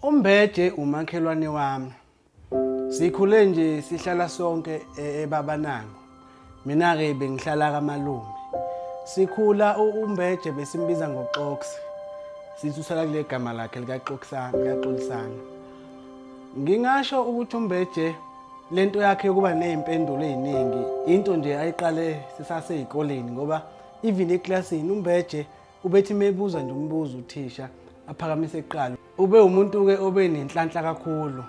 Umbeje umakhelwane wami. Sikhule nje sihlala sonke eBabanango. Mina ke bengihlala kaMalume. Sikhula uMbeje besimbiza ngoXoxi. Sithusela kule gama lakhe likaXoxisana. Ngingasho ukuthi uMbeje lento yakhe yokuba nezimpendulo eziningi into nje ayiqale sisaseyikoleni ngoba even eclassini uMbeje ubethi mebuza nje umbuzo uthisha aphakamise eqala. Ube umuntu ke obe nenhlanhla kakhulu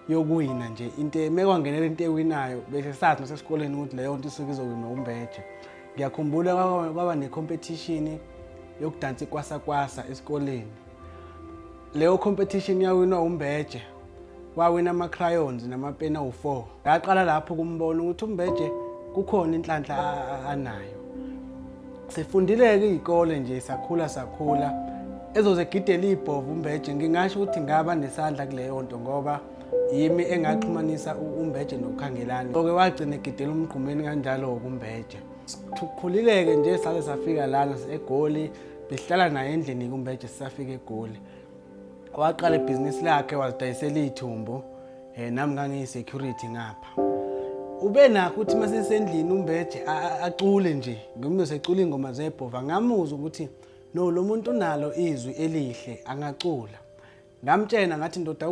yokuwina nje into mekwangena into ewinayo bese sathi nasesikoleni ukuthi leyo nto isuke izowina uMbeje. Ngiyakhumbula kwaba necompetition yokudansa ikwasa esikoleni. Leyo competition yawinwa uMbeje. Wawina ama-crayons namapeni awu-4. Ngaqala lapho kumbona ukuthi uMbeje kukhona inhlanhla anayo. Sifundile-ke izikole nje sakhula ezozegidela ibhovu uMbeje. Ngingasho ukuthi ngaba nesandla kuleyo nto ngoba yimi engaxhumanisa uMbeje noKhangelani. Oke wagcina egidela umgqumeni kanjalo uMbeje. Sikhulileke nje saze safika lana eGoli, besihlala naye endlini uMbeje sisafika eGoli. Waqala ibhizinisi lakhe wazidayisela izithumbu, nami ngangiyi-security ngapha. Ube nakho ukuthi masesendlini uMbeje acule nje, ngomuntu secula ingoma zebhova. Ngamuzwa ukuthi no lo muntu unalo izwi elihle angacula. Ngamtshela ngathi ndoda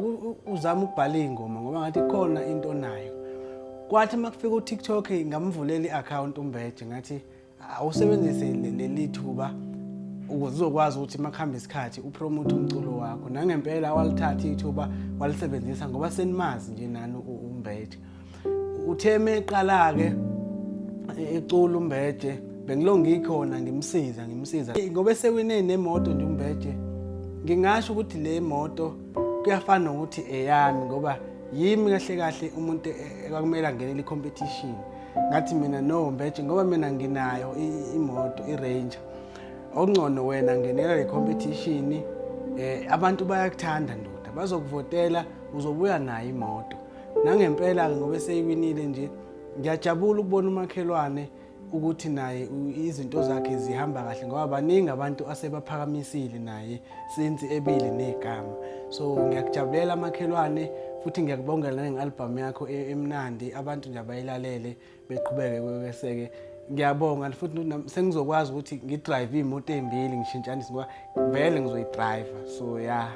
uzama ukubhala ingoma ngoba ngathi khona into nayo. Kwathi makufika uTikTok ngamvulela i-account uMbeje ngathi awusebenzise leli thuba ukuze uzokwazi ukuthi makuhamba isikhathi upromote umculo wakho. Nangempela walithatha ithuba walisebenzisa ngoba senimazi nje nani uMbeje. Utheme eqala ke ecula uMbeje bengilonga ikhona ngimsiza ngoba esewine nemoto nje uMbeje. Ngingasho ukuthi le moto kuyafana nokuthi eyami ngoba yimi kahle umuntu ekwakumele angenele icompetition. Ngathi mina no Mbeje ngoba mina nginayo imoto iRanger. Okungcono wena ngenela le competition, abantu bayakuthanda ndoda, bazokuvotela uzobuya nayo imoto. Nangempela ke ngoba seyiwinile nje ngiyajabula ukubona umakhelwane ukuthi naye izinto zakhe zihamba kahle ngoba baningi abantu asebaphakamisile naye since ebili negama. So ngiyakujabulela amakhelwane futhi ngiyakubongela nange-album yakho emnandi, abantu nje abayilalele beqhubeke kweseke. Ngiyabonga futhi sengizokwazi ukuthi ngidrive imoto ezimbili ngishintshanise ngoba vele ngizoyidrive. So yeah.